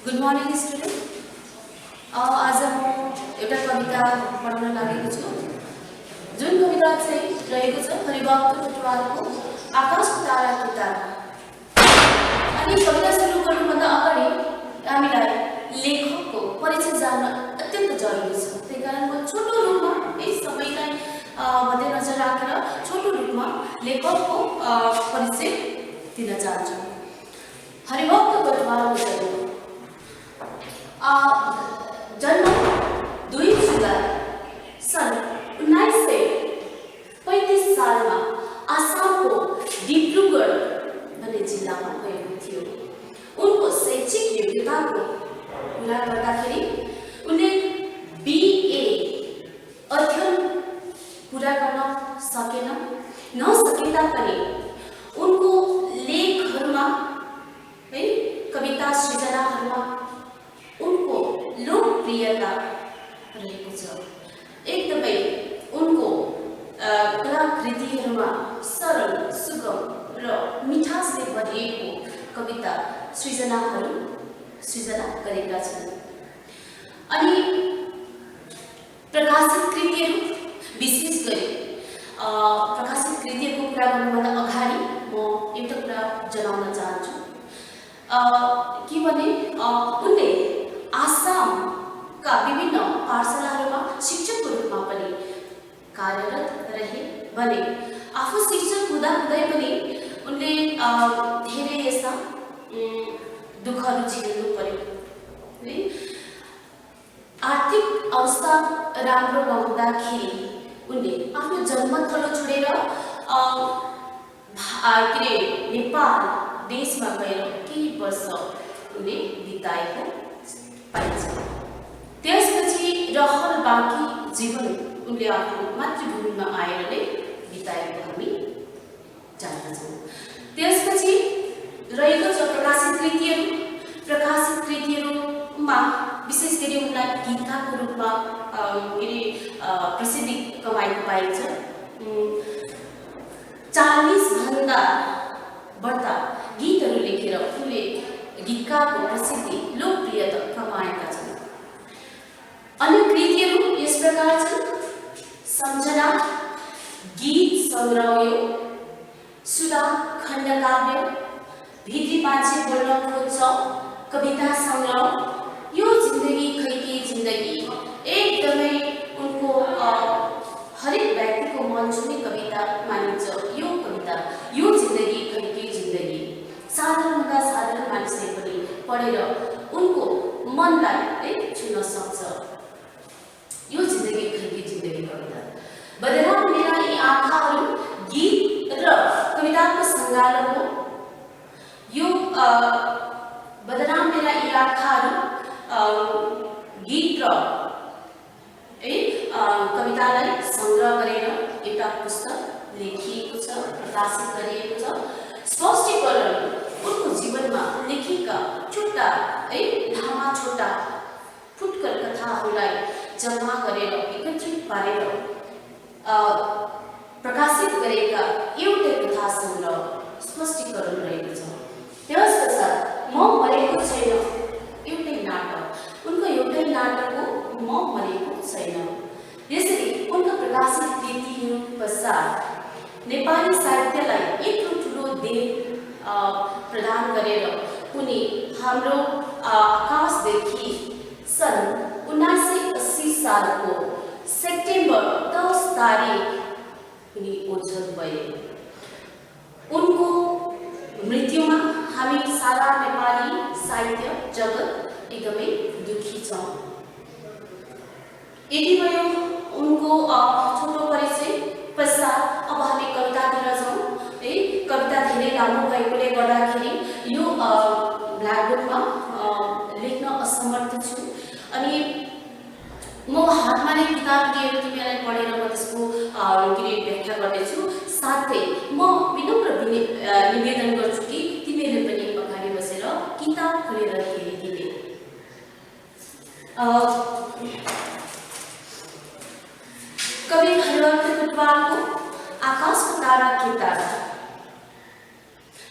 Good morning, student. आज म एउटा कविता पढ्न लागेको छु। जुन कविता चाहिँ रहेको छ हरिभक्त कटुवालको आकाशको तारा के तारा। अनि कविता सुरु गर्नुभन्दा अगाडि हामीलाई लेखकको परिचय जान्न अत्यन्त जरुरी छ। त्यसैकारण म छोटो रूपमा यस सबैलाई मध्यनजर राखेर छोटो रूपमा लेखकको परिचय दिन चाहन्छु। हरिभक्त कटुवालको जन्म 2 जुलाई सन् 1935 सालमा आसामको डिब्रुगढ भन्ने जिल्लामा भएको थियो। उनको शैक्षिक योग्यताको कुरा गर्दाखेरि उनले BA अध्ययन पूरा गर्न नसके तापनि उनको लेखहरूमा है कविता सृजनाहरूमा उनको लोकप्रियता रहेको छ। एकदमै उनको कलाकृतिहरूमा सरल सुगम र मिठासले भरिएको कविता सृजना गरेका छन्। अनि प्रकाशित कृतिहरू विशेष गरी प्रकाशित कृतिहरूको कुरा गर्नुभन्दा अगाडि म एउटा कुरा जनाउन चाहन्छु कि भने उनले आसामका विभिन्न पाठशालाहरूमा शिक्षकको रूपमा पनि कार्यरत रहे भने आफू शिक्षक हुँदाहुँदै पनि उनले धेरै यस्ता दुःखहरू झेल्नु पर्यो है। आर्थिक अवस्था राम्रो नहुँदाखेरि उनले आफ्नो जन्मथलो छोडेर नेपाल देशमा गएर केही वर्ष उनले बिताएको पाइन्छ। त्यसपछि रहल बाँकी जीवन उनले आफ्नो मातृभूमिमा आएर नै बिताएको हामी जान्दछौँ। त्यसपछि रहेको छ प्रकाशित कृतिहरूमा विशेष गरी उनलाई गीतकारको रूपमा प्रसिद्धि कमाएको पाइन्छ। 40 भन्दा बढ्ता गीतहरू लेखेर उनले गीतकारको प्रसिद्धि लोकप्रियता कमाएका छन्। अन्य कृतिहरू यस प्रकार छन्: सम्झना, गीत सङ्ग्रह, सुधा खण्डकाव्य, भित्री मान्छे बोल्न खोज्छ, कविता सङ्ग्रह, यो जिन्दगी खैकी जिन्दगी एकदमै उनको हरेक व्यक्तिको मन छुने कविता मानिन्छ। यो कविता यो जिन्दगी खैकी जिन्दगी साधारणभन्दा साधारण मानिसले पनि पढेर उनको मनलाई छुन सक्छ। यो जिन्दगी खैकी जिन्दगी कविता बदनाम मेरा यी आँखाहरू गीत र कविताको सङ्गालो हो। यो बदनाम मेरा यी आँखाहरू गीत र कवितालाई सङ्ग्रह गरेर एउटा पुस्तक लेखिएको छ, प्रकाशित गरिएको छ। स्पष्टीकरण उनको जीवनमा लेखिएका छोटा लामा छोटा फुटकर कथाहरूलाई जम्मा गरेर एकत्रित पारेर प्रकाशित गरेका एउटै कथा सङ्ग्रह स्पष्टीकरण रहेको छ। त्यसपश्चात म मरेको छैन एउटै नाटक, उनको एउटै नाटक हो म मरेको छैन। यसरी उनका प्रकाशित कृतिहरू पश्चात नेपाली साहित्यलाई एक ठुलो देन प्रदान गरेर उनी हाम्रो आकाशदेखि सन् 1980 सालको सेप्टेम्बर 10 तारिक उनी ओझल भए। उनको मृत्युमा हामी सारा नेपाली साहित्य जगत एकदमै दुखी छौँ। यति भयो उनको छोटो परिचय। पश्चात अब हामी कवितातिर जाउँ है। कविता धेरै लामो भएकोले गर्दाखेरि यो ब्ल्याकबोर्डमा लेख्न असमर्थ छु। अनि म हातमा नै किताब लिएर तिमीलाई पढेर म त्यसको व्याख्या गर्नेछु। साथै म विनम्र निवेदन गर्छु कि तिमीले पनि अगाडि बसेर किताब खोलेर हेरिदिने। कवि हरिभक्त कटुवालको आकाशको तारा के तारा।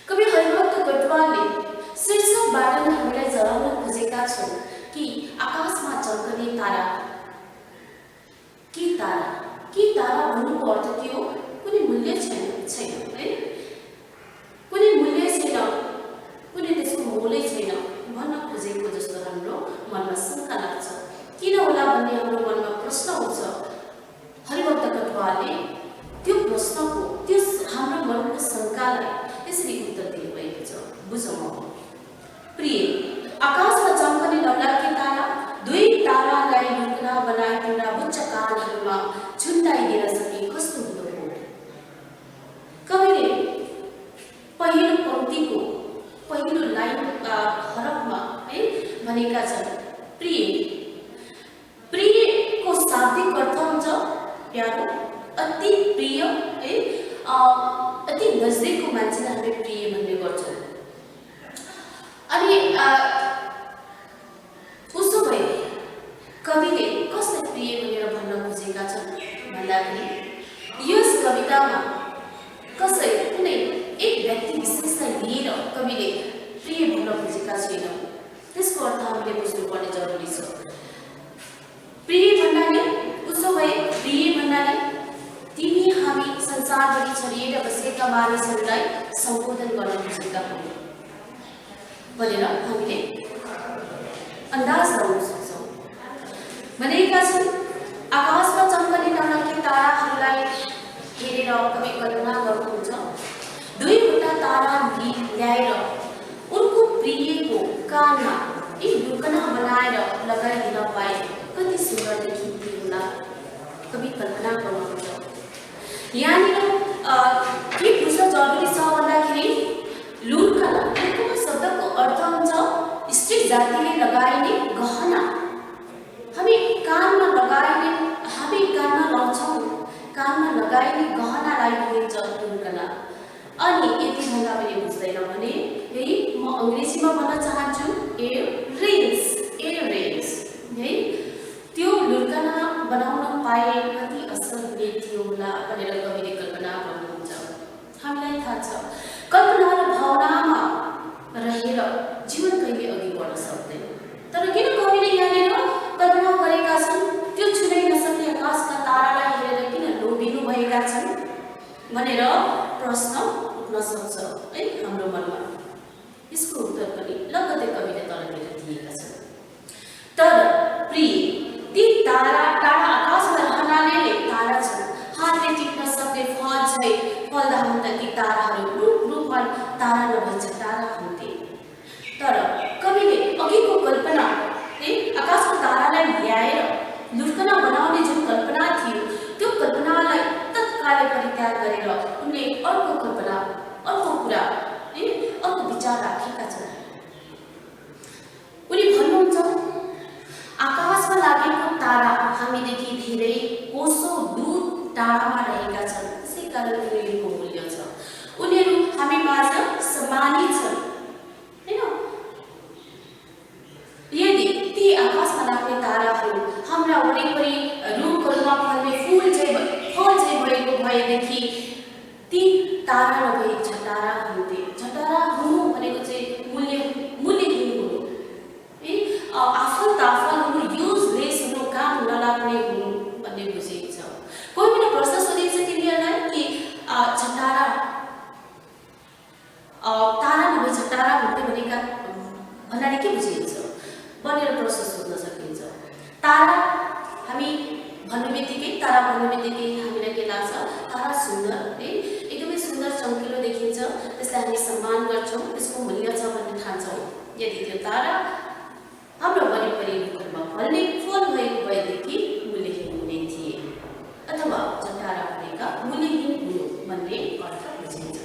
कवि हरिभक्त कटुवालले शीर्षकबाट नै हामीलाई जनाउन खोजेका बुझौँ। प्रिय, आकाशमा चम्कने लौलाके तारा, दुई तारालाई लुक्ना बनाई तिम्रा बुच्चा कानहरूमा झुन्डाइदिन सके कस्तो हुँदो हो। कविले पहिलो पंक्तिको पहिलो लाइन हरफमा है भनेका छन् प्रिय। प्रियको शाब्दिक अर्थ हुन्छ प्यारो, अति प्रिय है, अति नजिकको मान्छेलाई हामीले प्रिय भन्ने गर्छौँ। अनि उसो भए कविले कसलाई प्रिय भनेर भन्न खोजेका छन् भन्दाखेरि यस कवितामा कसै कुनै एक व्यक्ति विशेषलाई लिएर कविले प्रिय भन्न खोजेका छैनन्। त्यसको अर्थ हामीले बुझ्नुपर्ने जरुरी छ। प्रिय भन्नाले उसो भए प्रिय भन्नाले तिमी हामी संसारभरि छरिएर बसेका मानिसहरूलाई सम्बोधन गर्न खोजेका हौ भनेर हामीले अन्दाज लगाउन सक्छौँ। भनेका छन् आकाशमा चम्कने लौलाके ताराहरूलाई हेरेर कवि कल्पना गर्नुहुन्छ दुईवटा तारा ल्याएर उनको प्रियको कानमा एक ढुकना बनाएर लगाइदिन पाए कति सुन्दर देखिन्थ्यो होला, कवि कल्पना गर्नुहुन्छ। यहाँनिर के बुझ्न जरुरी छ भन्दाखेरि लुर्कना शब्दको अर्थ हुन्छ स्त्री जातिले लगाइने गहना। हामी कानमा लगाइने, हामी कानमा लाउँछौँ, कानमा लगाइने गहनालाई भनिन्छ लुर्कना। अनि यति भन्दा पनि बुझ्दैन भने यही म अङ्ग्रेजीमा भन्न चाहन्छु इयररिङ्स। इयररिङ्स है, त्यो लुर्कना बनाउन पाए कति असल हुने थियो होला भनेर कविले कल्पना गर्नुहुन्छ। हामीलाई थाहा छ कल्पना र भावनामा रहेर जीवन कहिले अघि बढ्न सक्दैन। तर किन कविले यहाँनिर कल्पना गरेका छन् त्यो छुनै नसक्ने आकाशका तारालाई हेरेर किन लोभिनु भएका छन् भनेर प्रश्न उठ्न सक्छ है हाम्रो मनमा। यसको उत्तर पनि लगत्तै कविले तलतिर दिएका छन्। तर प्रिय, ती तारा टाढा आकाशमा रहनाले तारा छन्, हातले टिप्न सक्ने फल झै फल्दा हुँदा ती ताराहरू रूपमा तारा नभई तारा हुन्थे। तर कविले अघिको कल्पना है आकाशको तारालाई ल्याएर लुर्कना बनाउने जुन कल्पना थियो त्यो कल्पनालाई तत्कालै परित्याग गरेर उनले अर्को कल्पना, अर्को कुरा है, अर्को विचार राखेका छन्। उनी भन्नुहुन्छ आकाशमा लागेको तारा हामीदेखि धेरै कोसौं दूर टाढामा रहेका छन्, त्यसै कारण उनीहरूको मूल्य छ। उनीहरू हामी माझ सम्मानित छन् हैन। यदि ती आकाशमा लाग्ने ताराहरू हाम्रा वरिपरि रुखहरूमा फल्ने फल झै भएको भएदेखि ती तारा नभई झटारा हुन्थे। झटारा हुनु भनेको चाहिँ मूल्यहीन हुनु है, आफल हुनु, युजलेस हुनु, काम नलाग्ने हुनु भन्ने बुझिन्छ। कोही पनि प्रश्न सोधिन्छ तिनीहरूलाई कि झटारा तारा नभई झटारा हुन्थे भनेका भन्नाले के बुझिन्छ भनेर प्रश्न सोध्न सकिन्छ। तारा हामी भन्ने बित्तिकै हामीलाई के लाग्छ? तारा सुन्दर है, एकदमै सुन्दर चम्किलो देखिन्छ, त्यसलाई हामी सम्मान गर्छौँ, त्यसको मूल्य छ भन्ने ठान्छौँ। यदि त्यो तारा हाम्रो वरिपरि रुखमा फल्ने फल भएको भएदेखि मूल्यहीन हुने थिए अथवा झटारा भनेका मूल्यहीन हुनु भन्ने अर्थ बुझिन्छ।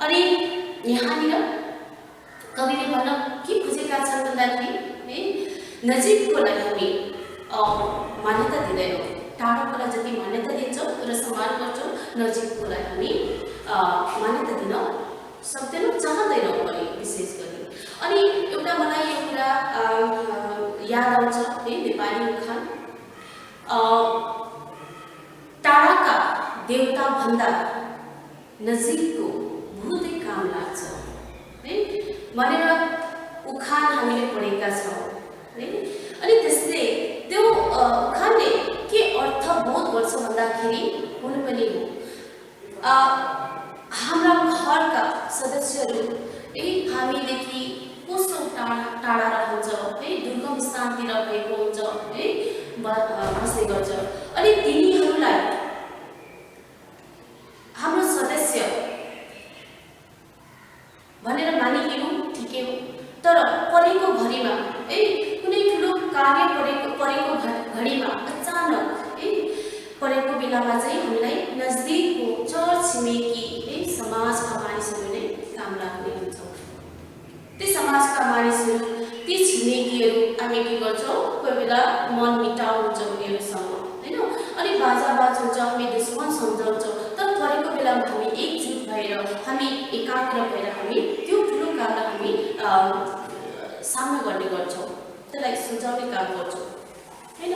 अनि यहाँनिर कविले भन्न के खोजेका छन् भन्दाखेरि है नजिककोलाई हामी मान्यता दिँदैनौँ, टाढोकोलाई जति मान्यता दिन्छौँ र सम्मान गर्छौँ, नजिककोलाई हामी मान्यता दिन सक्दैनौँ, चाहँदैनौँ पनि विशेष गरी। अनि एउटा मलाई यो कुरा याद आउँछ है नेपाली उखान, टाढाका देवता भन्दा नजिकको भूतै काम लाग्छ है भनेर उखान हामीले पढेका छौँ है। अनि त्यसले त्यो उखानले के अर्थ बोध गर्छ भन्दाखेरि हुनु पनि हो हाम्रा घरका सदस्यहरू है हामीदेखि कोसौं टाढा रहन्छ है, दुर्गम स्थानतिर भएको हुन्छ है, बस्ने गर्छ। अनि तिनीहरूलाई हाम्रो सदस्य भनेर मानिलिनु ठिकै हो, तर परेको घडीमा कुनै ठुलो कार्य परेको घडीमा अचानक परेको बेलामा चाहिँ हामीलाई नजिकको छर छिमेकी समाजका मानिसहरूले काम लाग्ने हुन्छ। ती समाजका मानिसहरू, ती छिमेकीहरू हामी के गर्छौँ, कोही बेला मन मिटाउ हुन्छ उनीहरूसँग होइन, अनि बाजाबाज हुन्छ, हामी दुश्मन सम्झाउँछौँ, तर परेको बेलामा हामी एकजुट भएर, हामी एकाग्र भएर हामी त्यो ठुलो कामलाई हामी सामना गर्ने गर्छौँ, त्यसलाई सुल्झाउने काम गर्छौँ होइन।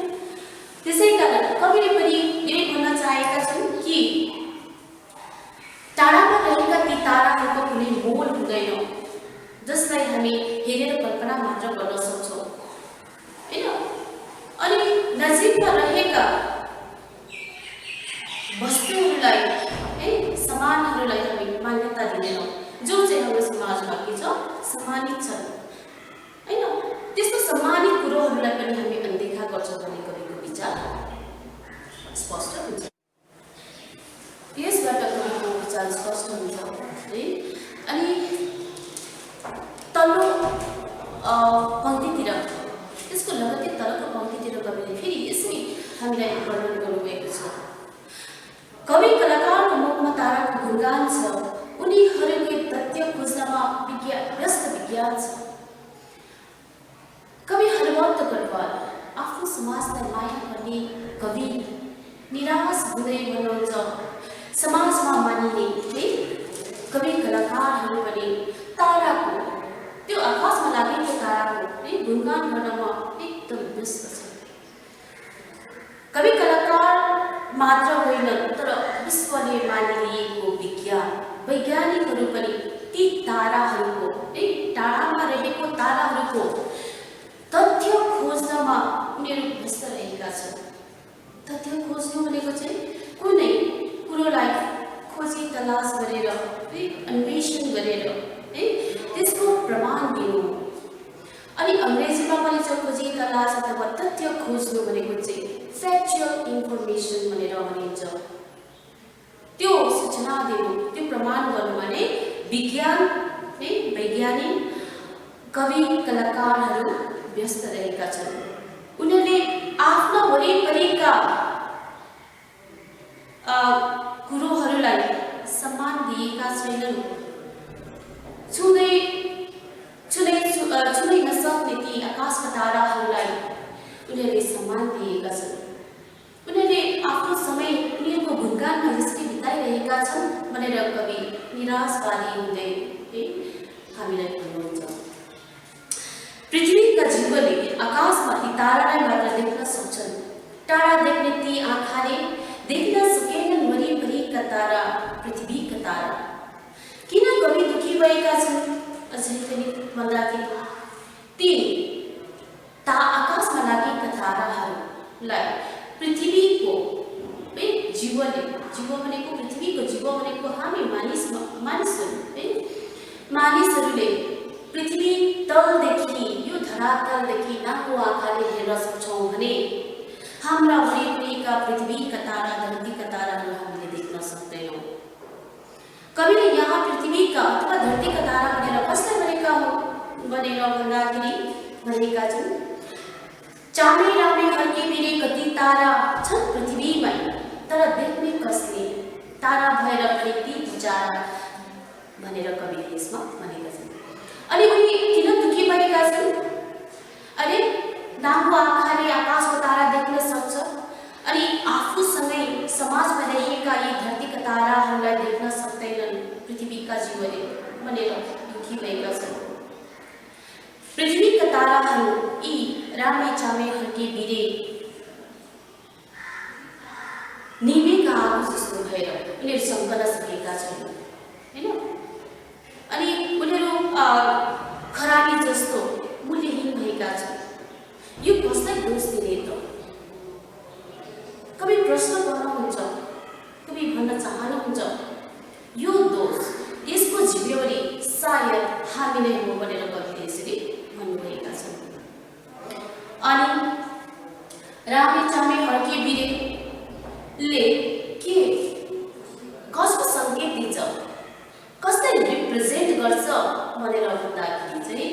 त्यसै कारण कविले पनि यही भन्न चाहेका छन् कि टाढामा रहेका ती ताराहरूको कुनै मोल हुँदैन जसलाई हामी हेरेर कल्पना मात्र गर्न सक्छौँ होइन। अनि नजिकमा रहेका वस्तुहरूलाई सामानहरूलाई हामी मान्यता दिँदैनौँ जो चाहिँ हाम्रो समाजमा के छ, सम्मानित छन् होइन। त्यस्तो सम्मानित कुरोहरूलाई पनि हामी अनदेखा गर्छौँ भन्ने कविको विचार स्पष्ट हुन्छ। यसबाट कविको विचार स्पष्ट हुन्छ है। अनि तल्लो पङ्क्तितिर, त्यसको लगत्तै तलको पङ्क्तितिर कविले फेरि यसरी हामीलाई वर्णन गर्नुभएको छ। कवि कलाकारको मुखमा ताराको गुणगान छ, उनीहरूकै तथ्य खोज्नमा व्यस्त विज्ञान छ। कवि हरिभक्त गढवाल आफ्नो समाजलाई माया गर्ने कवि निराश हुँदै भन्नुहुन्छ, समाजमा मानिने कवि कलाकारहरू पनि ताराको, त्यो आकाशमा लागेको ताराको गुणगान गर्नमा एकदम व्यस्त छ। कवि कलाकार मात्र होइनन्, तर विश्वले मानिलिएको वैज्ञानिकहरू पनि ती ताराहरूको टाढामा रहेको ताराहरूको तथ्य खोज्नमा उनीहरू व्यस्त रहेका छन्। तथ्य खोज्नु भनेको चाहिँ कुनै कुरोलाई खोजी तलास गरेर अन्वेषण गरेर त्यसको प्रमाण दिनु। अनि अङ्ग्रेजीमा पनि छ खोजी तलास अथवा तथ्य खोज्नु भनेको चाहिँ फ्याक्चुअल इन्फर्मेसन भनेर भनिन्छ। त्यो सूचना दिनु, त्यो प्रमाण गर्नु भने वैज्ञानिक कवि कलाकारहरू व्यस्त रहेका छन्। उनीहरूले आफ्ना वरिपरिका कुरोहरूलाई सम्मान दिएका छैनन्। छुँदै नसक्ने ती आकाशका ताराहरूलाई उनीहरूले सम्मान दिएका छन्। उनीहरूले आफ्नो समय उनीहरूको गुणगानमा जसरी बिताइरहेका छन् भनेर कवि निराशवादी हुँदै हामीलाई भन्नुहुन्छ। पृथ्वीका जीवले आकाशमा ती तारालाई मात्र देख्न सक्छन्। टाढा देख्ने ती आँखाले देख्न सकेनन् वरिपरिका तारा, पृथ्वीका तारा। किन कवि दुखी भएका छन् अझै पनि भन्दाखेरि ती आकाशमा लागेका ताराहरूलाई पृथ्वीको जीवले, जीव भनेको पृथ्वीको जीव भनेको हामी मानिसहरूले पृथ्वी तलदेखि, यो धरातलदेखि नाको आँखाले हेर्न सक्छौँ भने हाम्रा वरिपरिका पृथ्वीका तारा, धरतीका ताराहरू हामीले देख्न सक्दैनौँ। कविले यहाँ पृथ्वीका अथवा धरतीका तारा भनेर कसलाई भनेका हो भनेर भन्दाखेरि भनेका छन्, चामे रामे हर्के बिरे कति तारा छन् पृथ्वीमै, तर देख्ने कसले, तारा भएर पनि ती विचारा भनेर कविले यसमा भनेका छन्। अनि उनी किन दुखी भएका छन्? अरे नाको आँखाले आकाशको तारा देख्न सक्छ, अनि आफूसँगै समाजमा रहेका यी धरतीका ताराहरूलाई देख्न सक्दैनन् पृथ्वीका जीवले भनेर दुखी भएका छन्। पृथ्वीका ताराहरू यी रामे चामे हर्के बिरे निमेका आगो जस्तो भएर उनीहरू सम्कन सकेका छैनन् होइन। अनि उनीहरू खराबी जस्तो मूल्यहीन भएका छन्। यो कसलाई दोष दिने त? कवि प्रश्न गर्नुहुन्छ, कवि भन्न चाहनुहुन्छ यो दोष, यसको जिम्मेवारी सायद हामी नै हो भनेर कविले यसरी भन्नुभएका छन्। अनि रामे चामे हर्के बिरेले के कसको सङ्केत दिन्छ, कसलाई रिप्रेजेन्ट गर्छ भनेर भन्दाखेरि चाहिँ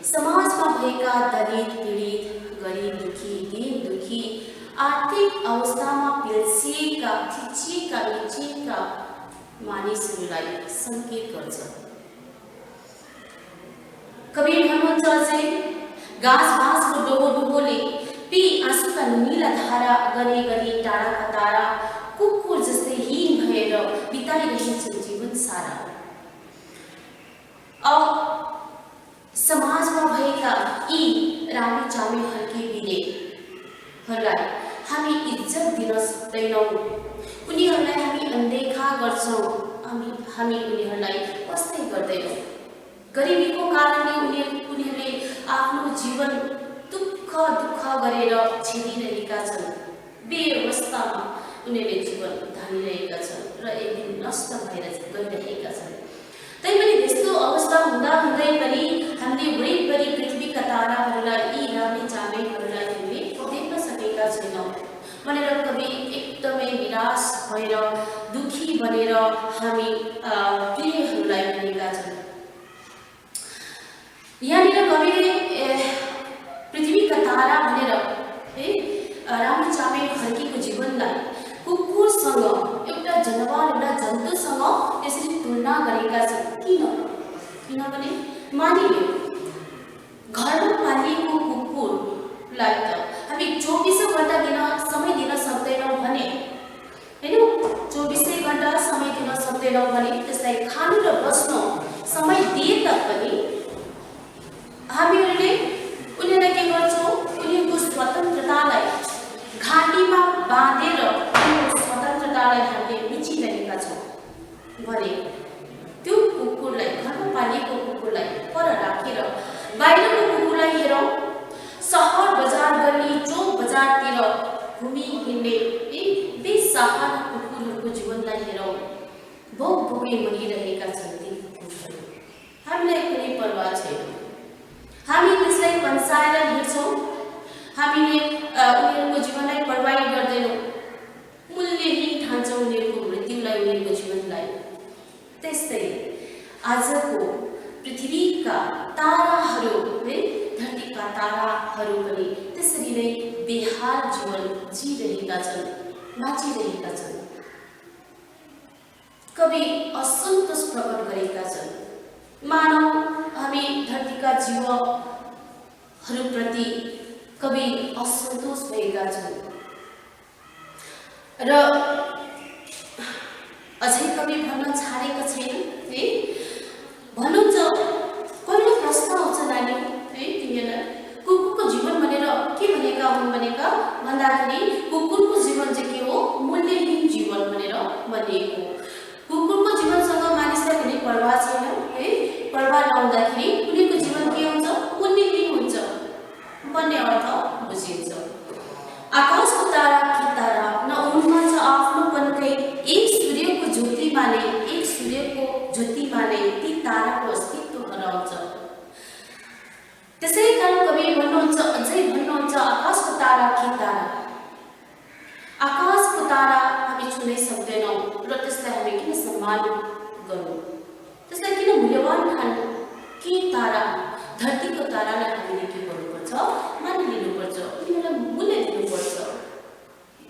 समाजमा भएका दलित, पीडित, गरिब, दुखी, दीन दुखी, आर्थिक अवस्थामा पिल्सिएका, थिचिएका, निचिएका मानिसहरूलाई सङ्केत गर्छ। कवि भन्नुहुन्छ चाहिँ घाँस बाँसको डोहो डुबोले पी आँसुका नीला धारा गरी गरी टाढाका तारा कुकुर जस्तै हीन भएर बिताइरहेछन् जीवन सारा। समाजमा भएका यी रामी चामी हल्के बिरेहरूलाई हामी इज्जत दिन सक्दैनौँ, उनीहरूलाई हामी अनदेखा गर्छौँ, हामी उनीहरूलाई वास्तै गर्दैनौँ। गरिबीको कारणले उनीहरूले आफ्नो जीवन दुःख गरेर छिरिरहेका छन्, बेअवस्थामा उनीहरूले जीवन धानिरहेका छन् र एक दिन नष्ट भएर गइरहेका छन्। तैपनि त्यस्तो अवस्था हुँदाहुँदै पनि हामीले वरिपरि पृथ्वीका ताराहरूलाई, यी रामे चामेहरूलाई हामीले देख्न सकेका छैनौँ भनेर कवि एकदमै निराश भएर दुखी बनेर हामी प्रियहरूलाई भनेका छन्। यहाँनिर कविले पृथ्वीका तारा भनेर रामे चामे हर्कीको जीवनलाई कुकुरसँग, एउटा जनावर, एउटा जन्तुसँग यसरी तुलना गरेका छन्। किनभने मानिलियो घरमा पालिएको कुकुरलाई त हामी 24 घण्टा समय दिन सक्दैनौँ भने, होइन, 24 घण्टा समय दिन सक्दैनौँ भने त्यसलाई खानु र बस्नु समय दिए तापनि हामीहरूले उनीहरूलाई के गर्छौँ, उनीहरूको स्वतन्त्रतालाई घाँटीमा बाँधेर उनीहरूको स्वतन्त्रतालाई हामीले मिचिरहेका छौँ भने त्यो कुकुरलाई, घरमा पालिएको कुकुरलाई पर राखेर बाहिरको कुकुरलाई हेरौँ, सहर बजार गल्ली चोक बजारतिर घुमी हिँड्ने बेसहारा कुकुरहरूको जीवनलाई हेरौँ, भोकै मरिरहेका छन् ती कुकुरहरू। हामीलाई कुनै परवाह छैन, हामी त्यसलाई पन्साएर हिँड्छौँ, हामीले उनीहरूको जीवनलाई परवाह गर्दैनौँ, मूल्यहीन ठान्छौँ उनीहरूको मृत्युलाई, उनीहरूको जीवनलाई। त्यस्तै आजको पृथ्वीका ताराहरू, धरतीका ताराहरू पनि त्यसरी नै बेहाल जीवन जिरहेका छन्, बाँचिरहेका छन्। कवि असन्तोष प्रकट गरेका छन्, मानव हामी धरतीका जीवहरूप्रति कवि असन्तोष भएका छन् र अझै कवि भन्न छाडेका छैन। भन्नुहुन्छ पहिलो प्रश्न आउँछ नानी, तिमीहरूलाई कुकुरको जीवन भनेर के भनेका हुन् भन्दाखेरि कुकुरको जीवन चाहिँ के हो, मूल्यहीन जीवन भनेर भनिएको। कुकुरको जीवनसँग मानिसलाई कुनै परवाह छैन, परवाह नहुँदाखेरि उनीहरूको जीवन के हुन्छ, मूल्यहीन हुन्छ भन्ने अर्थ बुझिन्छ। आकाशको तारा के तारा न उनमा छ आफ्नोपनकै, एक सूर्यको ज्योतिमा नै ती ताराको अस्तित्व हराउँछ। त्यसै कारण कवि भन्नुहुन्छ, अझै भन्नुहुन्छ, आकाशको तारा के तारा, आकाशको तारा हामी छुनै सक्दैनौँ र त्यसलाई हामी किन सम्मान गरौँ, त्यसलाई किन मूल्यवान ठान्नु। के तारा, धरतीको तारालाई हामीले के गर्नुपर्छ, मानिलिनुपर्छ, उनीहरूलाई मूल्य दिनुपर्छ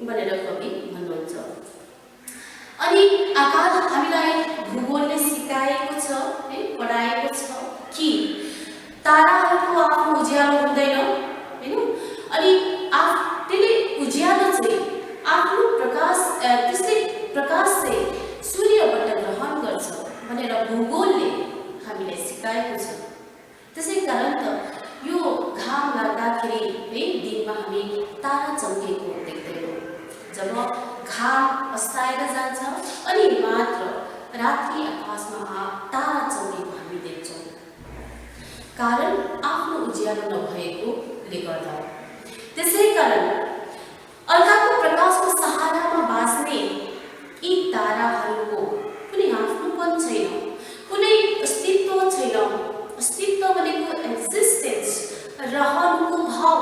भनेर कवि भन्नुहुन्छ। अनि आकाश हामीलाई भूगोलले सिकाएको छ, पढाएको छ कि ताराहरूको आफ्नो उज्यालो हुँदैन, होइन, अनि त्यसले उज्यालो चाहिँ आफ्नो प्रकाश, त्यसले प्रकाश चाहिँ सूर्यबाट ग्रहण गर्छ भनेर भूगोलले हामीलाई सिकाएको छ। त्यसै कारण त यो घाम लाग्दाखेरि दिनमा हामी तारा चम्केको देख्दैनौँ। जब घाम अस्ताएर जान्छ अनि मात्र रात्रि आकाशमा तारा चम्केको हामी देख्छौँ, कारण आफ्नो उज्यालो नभएकोले गर्दा। त्यसै कारण अर्काको प्रकाशको सहारामा बाँच्ने यी ताराहरूको कुनै आफ्नोपन छैन, कुनै अस्तित्व छैन। अस्तित्व भनेको एक्जिस्टेन्स, रहनुको भाव,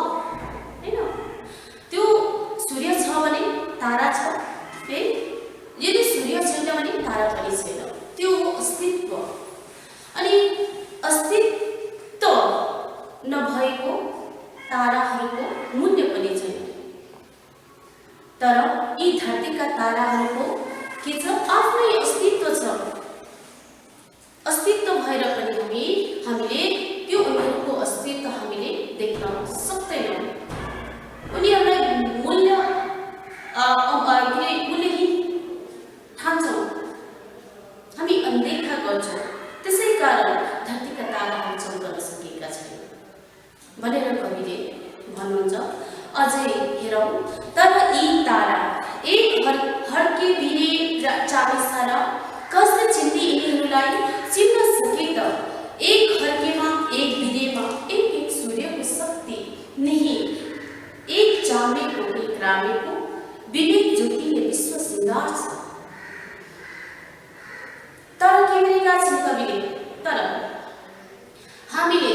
होइन। त्यो सूर्य छ भने तारा छ, यदि सूर्य छैन भने तारा पनि छैन, त्यो हो अस्तित्व। अनि ताराहरूको के छ आफ्नै अस्तित्व छ। अस्तित्व भएर पनि हामीले त्यो उनीहरूको अस्तित्व हामीले देख्न सक्दैनौँ। उनीहरूलाई मूल्यहीन ठान्छौँ, हामी अनदेखा गर्छौँ। त्यसै कारण धरतीका ताराहरू चम्कन सकेका छैनन् भनेर कविले भन्नुहुन्छ। अझै हेरौँ, तर यी तारा एक हर्के बिरे चाबी सारा, कसले चिन्ने यिनीहरूलाई चिन्न सके त? एक हर्केमा एक बिरेमा एक एक सूर्यको शक्ति नहीं, एक चामेको एक रामेको विवेक ज्योतिले विश्व श्रृङ्गार छ। तर के भनेका छन् कविले? तर हामीले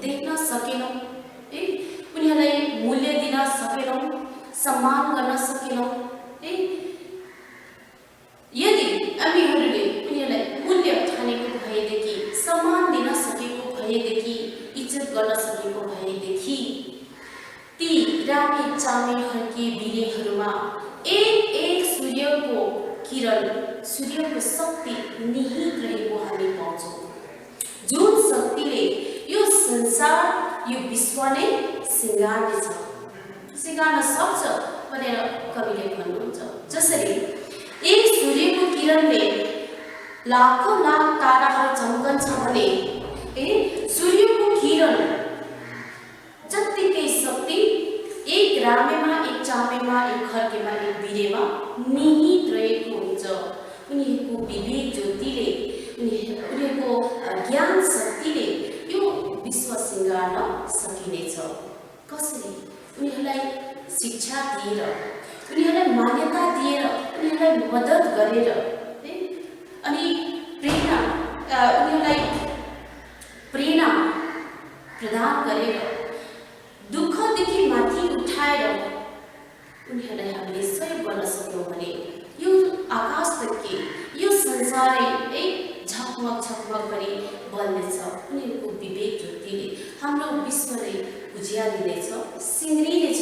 देख्न सकेनौँ, उनीहरूलाई मूल्य दिन सकेनौँ, सम्मान गर्न सकेनौँ। यदि हामीहरूले उनीहरूलाई मूल्य ठानेको भएदेखि, सम्मान दिन सकेको भएदेखि, इज्जत गर्न सकेको भएदेखि, ती रामे चामे हर्के बिरेहरूमा एक एक सूर्यको किरण, सूर्यको शक्ति निहित रहेको हामी पाउँछौँ, जुन शक्तिले यो संसार, यो विश्व नै सिँगार्ने छ, सिँगार्न सक्छ भनेर कविले भन्नुहुन्छ। जसरी एक सूर्यको किरणले लाखौं लाख ताराहरू चम्कन्छ भने सूर्यको किरण जत्तिकै शक्ति एक रामेमा एक चामेमा एक खर्केमा एक बिरेमा निहित रहेको हुन्छ। उनीहरूको विवेक ज्योतिले, उनीहरूको ज्ञान शक्तिले यो विश्व सिँगार्न सकिनेछ। कसरी? उनीहरूलाई शिक्षा दिएर, उनीहरूलाई मान्यता दिएर, उनीहरूलाई मद्दत गरेर, अनि उनीहरूलाई प्रेरणा प्रदान गरेर, दुःखदेखि माथि उठाएर उनीहरूलाई हामीले सहयोग गर्न सक्यौँ भने यो आकाशदेखि यो संसारै झकमक झकमक गरी बल्नेछ। उनीहरूको विवेक ज्योतिले हाम्रो विश्वलाई उज्यालिनेछ, सिँग्रिनेछ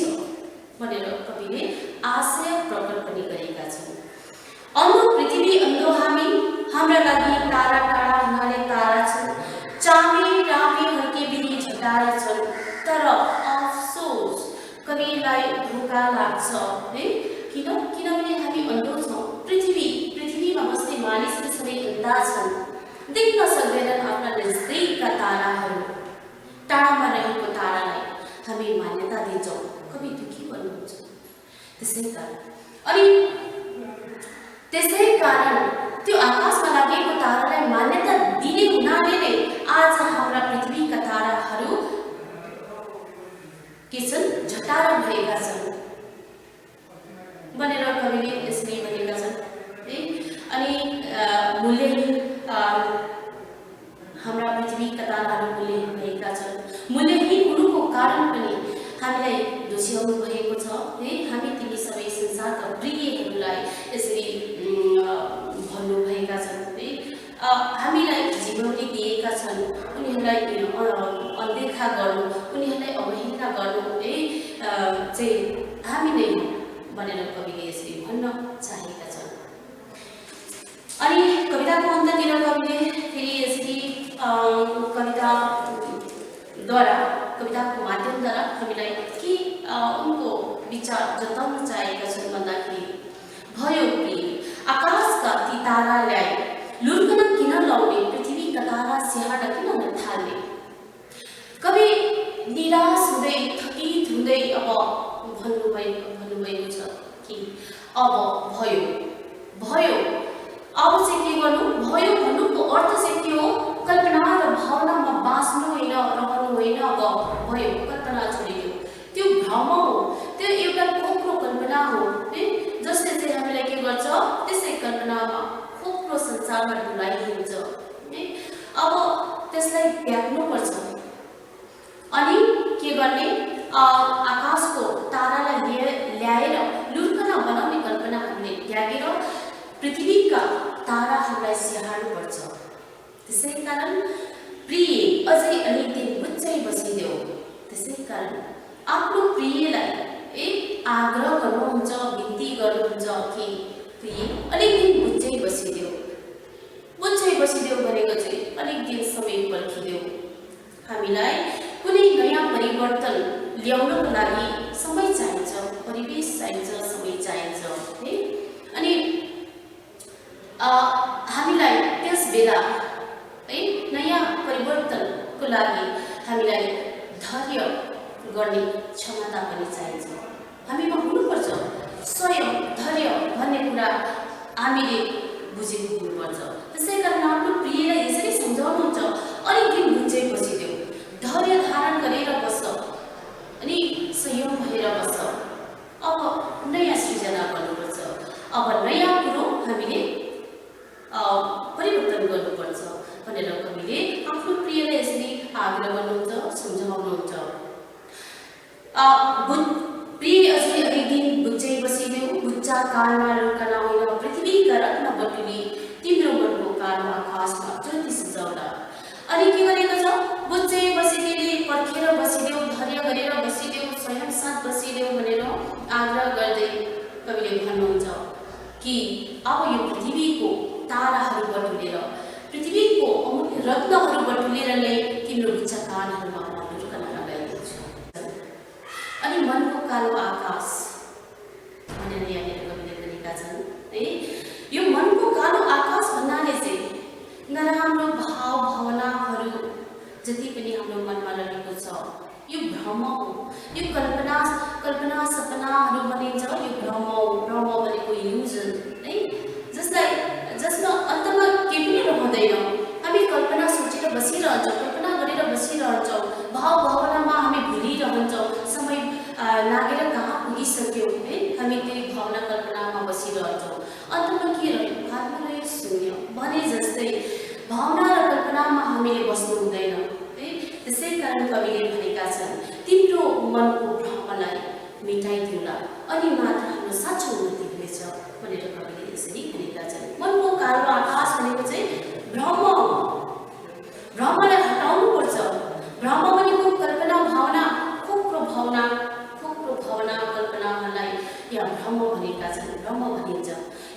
भनेर कविले आशय प्रकट पनि गरेका छन्। अन्धो पृथ्वी, अन्धो हामी, हाम्रा लागि तारा टाढा हुनाले तारा छन्, चामे रामे हर्के बिरे झटारा छन्। तर अफसोस कविलाई धोका लाग्छ, किनभने हामी अन्धो छौँ। पृथ्वीमा बस्ने मानिसहरू सबै अन्धा छन्, देख्न सक्दैनन् आफ्ना नजिकैका ताराहरू। टाढामा रहेको तारालाई हामी मान्यता दिन्छौँ, कवि दुःखी बन्नुहुन्छ। त्यसै कारण त्यो आकाशमा लागेको तारालाई मान्यता दिने हुनाले नै आज हाम्रा पृथ्वीका ताराहरू के छन्? झटारा भएका छन् भनेर कविले यसरी भनेका छन्। अनि मूल्यहीन हाम्रा पृथ्वीका ताराहरू मूल्यहीन भएका छन्। मूल्यहीन हुनुको कारण पनि हामीलाई दोस्याउनु भएको छ। हामी तिमी सबै संसारका प्रियहरूलाई यसरी भन्नुभएका छन्। हामीलाई जिम्मेवारी दिएका छन्, उनीहरूलाई अनदेखा गर्नु, उनीहरूलाई अवहेलना गर्नु चाहिँ हामी नै भनेर कविले यसरी भन्न चाहेका छन्। अनि कविताको अन्ततिर कविले फेरि यसरी कविताको माध्यमद्वारा हामीलाई के उनको विचार जताउन चाहेका छन् भन्दाखेरि, भयो कि आकाशका ती तारालाई लुर्कन किन लाउने, पृथ्वीका तारा स्याहार्न किन नथाल्ने? कवि निराश हुँदै, थकित हुँदै अब भन्नुभएको छ कि अब भयो, अब चाहिँ के गर्नु? भयो भन्नुको अर्थ चाहिँ के हो? कल्पना र भावनामा बाँच्नु होइन, रहनु होइन। अब भयो, कल्पना छोडिदियो, त्यो भ्रम हो, त्यो एउटा खोक्रो कल्पना हो, जसले चाहिँ हामीलाई के गर्छ? त्यसै कल्पनामा खोक्रो संसारमा डुलाइदिन्छ। अब त्यसलाई त्याग्नुपर्छ। अनि के गर्ने? आकाशको तारालाई ल्याएर लुर्कन बनाउने कल्पना हामीले त्यागेर पृथ्वीका ताराहरूलाई स्याहार्नुपर्छ। त्यसै कारण प्रिय अझै अलिक दिन बुच्चै बसिदेऊ। त्यसै कारण आफ्नो प्रियलाई आग्रह गर्नुहुन्छ, बिन्ती गर्नुहुन्छ कि प्रिय अलिक दिन बुझ्दै बसिदेऊ। बुझ्दै बसिदेऊ भनेको चाहिँ अलिक दिन समय पर्खिदेऊ। हामीलाई कुनै नयाँ परिवर्तन ल्याउनको लागि समय चाहिन्छ, परिवेश चाहिन्छ, समय चाहिन्छ है। अनि हामीलाई त्यस बेला है नयाँ परिवर्तनको लागि हामीलाई धैर्य गर्ने क्षमता पनि चाहिन्छ। हामीमा हुनुपर्छ स्वयं धैर्य भन्ने कुरा हामीले बुझेको हुनुपर्छ। त्यसै कारण आफ्नो प्रियलाई यसरी सम्झाउनुहुन्छ, अलिक दिन बुझ्दै बसिदेऊ, धैर्य धारण गरेर बस अनि संयम भएर बस। अब नयाँ सृजना गर्नुपर्छ, अब नयाँ कुरो हामीले परिवर्तन गर्नुपर्छ भनेर कविले आफ्नो प्रियलाई यसरी आग्रह गर्नुहुन्छ, सम्झाउनुहुन्छ। प्रिय अझै अलिक दिन बुझ्दै बसिदेऊ, बुच्चा कालमा रुका नहोइन पृथ्वीका रत्न बटुली तिम्रो मनको कालो आकाशमा ज्योति सजाउला। अनि के गरेको छ? बुझ्दै बसिदेऊ, पर्खेर बसिदेऊ, धैर्य गरेर बसिदेऊ, स्वयं साथ बसिदेऊ भनेर आग्रह गर्दै कविले भन्नुहुन्छ कि अब यो पृथ्वीको ताराहरू बटुलेर, पृथ्वीको अमूल्य रत्नहरू बटुलेर नै तिम्रो बुच्चा कानहरूमा म रुकन लगाइदिन्छु। अनि मनको कालो आकाश भनेर यहाँनिर कविले गरेका छन् है। यो मनको कालो आकाश भन्नाले चाहिँ नराम्रो भाव भावनाहरू जति पनि हाम्रो मनमा रहेको छ यो भ्रम हो, यो कल्पना सपनाहरू भनिन्छ, यो भ्रम हो। भ्रम भनेको इल्युजन है, जसमा अन्तमा केही पनि रहँदैन। हामी कल्पना सोचेर बसिरहन्छौँ, कल्पना गरेर बसिरहन्छौँ, भाव भावनामा हामी भुलिरहन्छौँ, समय लागेर कहाँ पुगिसक्यो है, हामी त्यही भावना कल्पनामा बसिरहन्छौँ। अन्तमा के रह्यो? हातमा रह्यो शून्य भने जस्तै भावना र कल्पनामा हामीले बस्नु हुँदैन है। त्यसै कारण कविले भनेका छन् तिम्रो मनको भ्रमलाई मेटाइदिउला अनि मात्र हाम्रो साँचो उन्नति हुनेछ भनेर कविले यसरी भनेका छन्। मनको कालो आकाश भनेको चाहिँ भ्रमलाई हटाउनुपर्छ। भ्रम भनेको कल्पना भावना, खोक्रो भावना कल्पनाहरूलाई यहाँ भ्रम भनेका छन्, भ्रम भनिन्छ।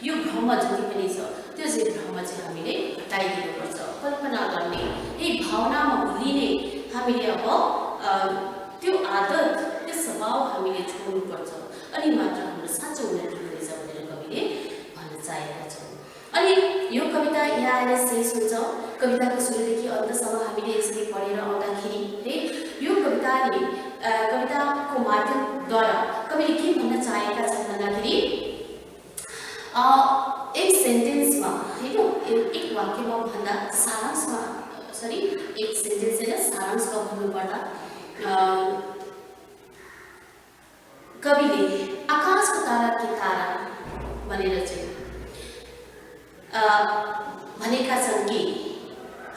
यो भ्रम जति पनि छ त्यो चाहिँ भ्रम चाहिँ हामीले हटाइदिनुपर्छ। कल्पना गर्ने, यही भावनामा भुलिने हामीले अब त्यो आदत, त्यो स्वभाव हामीले छोड्नुपर्छ अनि मात्र हाम्रो साँचो उन्नति हुनेछ भनेर कविले भन्न चाहेका छन्। अनि यो कविता यहाँ आएर शेष हुन्छ। कविताको सुरुदेखि अन्तसम्म हामीले यसरी पढेर आउँदाखेरि है यो कविताको माध्यमद्वारा कविले के भन्न चाहेका छन् भन्दाखेरि एक सेन्टेन्समा होइन, एक वाक्यमा भन्दा सारांशमा, एक सेन्टेन्स होइन सारांशमा भन्नुपर्दा कविले आकाशको तारा के तारा भनेर चाहिँ भनेका छन् कि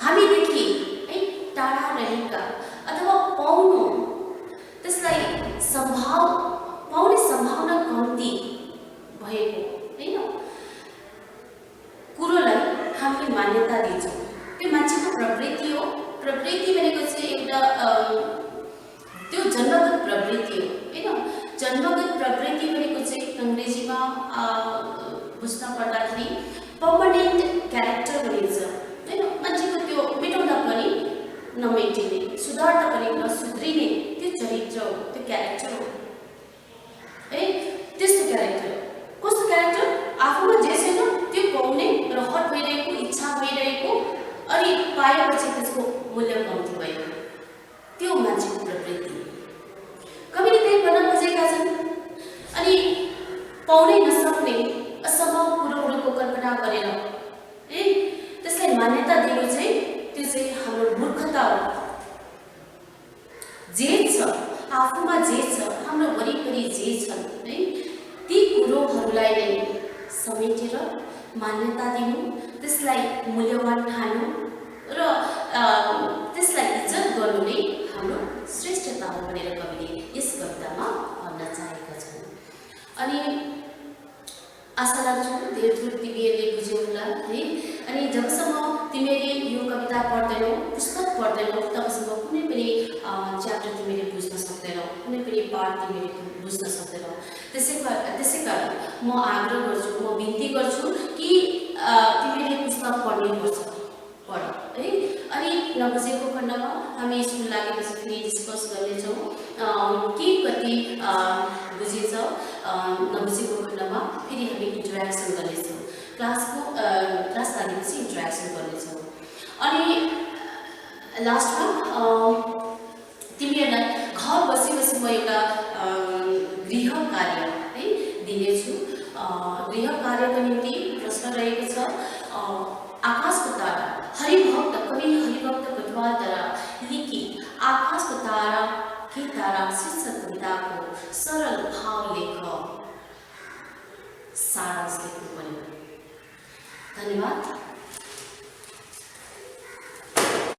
हामीदेखि है टाढा रहेका अथवा त्यसलाई पाउने सम्भावना कम्ती भएको होइन कुरोलाई हामीले मान्यता दिन्छौँ। त्यो मान्छेको प्रवृत्ति हो। प्रवृत्ति भनेको चाहिँ एउटा त्यो जन्मगत प्रवृत्ति हो होइन। जन्मगत प्रवृत्ति भनेको चाहिँ अङ्ग्रेजीमा बुझ्न पर्दाखेरि पर्मनेन्ट क्यारेक्टर भनिन्छ होइन। मान्छेको त्यो मेटाउँदा पनि नमेटिने, सुधार्दा पनि नसुध्रिने त्यो चरित्र हो, त्यो क्यारेक्टर हो है। त्यस्तो क्यारेक्टर कस्तो क्यारेक्टर? आफूमा जे छैन त्यो पाउने रहर भइरहेको, इच्छा भइरहेको, अनि पाएपछि त्यसको मूल्य कम्ती भएको, त्यो मान्छेको प्रवृत्ति। कविले त्यही भन्न खोजेका छन्। अनि पाउनै नसक्ने असम्भव कुरोहरूको कल्पना गरेर है त्यसलाई मान्यता दिनु चाहिँ त्यो चाहिँ हाम्रो मूर्खता हो। जे छ आफूमा, जे छ हाम्रो वरिपरि जे छन् है ती कुरोहरूलाई नै समेटेर मान्यता दिनु, त्यसलाई मूल्यवान ठान्नु र त्यसलाई इज्जत गर्नु नै हाम्रो श्रेष्ठता हो भनेर कविले यस कवितामा भन्न चाहेका छन्। अनि आशा लाग्छु धेरै थोर तिमीहरूले बुझ्यौ होला है। अनि जबसम्म तिमीले यो कविता पढ्दैनौ, पुस्तक पढ्दैनौ, तबसम्म कुनै पनि च्याप्टर तिमीले बुझ्न सक्दैनौ, कुनै पनि पाठ तिमीले बुझ्न सक्दैनौ। त्यसै कारण म आग्रह गर्छु, म बिन्ती गर्छु कि तिमीले पुस्तक पढ्नुपर्छ, पढ है। अनि नबुझेको खण्डमा हामी स्कुल लागेपछि फेरि डिस्कस गर्नेछौँ के कति बुझेछ, नबुझेको खण्डमा फेरि हामी इन्टरेक्सन गर्नेछौँ, क्लास लागेपछि इन्टरेक्सन गर्नेछौँ। अनि लास्टमा तिमीहरूलाई घर बसी बसी म एउटा गृह कार्य है दिनेछु। गृह कार्यको निम्ति प्रश्न रहेको छ, आकाशको तारा, हरिभक्त कवि हरिभक्त कटुवालद्वारा लिखित आकाशको तारा के तारा शीर्षक कविताको सरल भाव लेख सारांश लेख्नु पर्यो। धन्यवाद।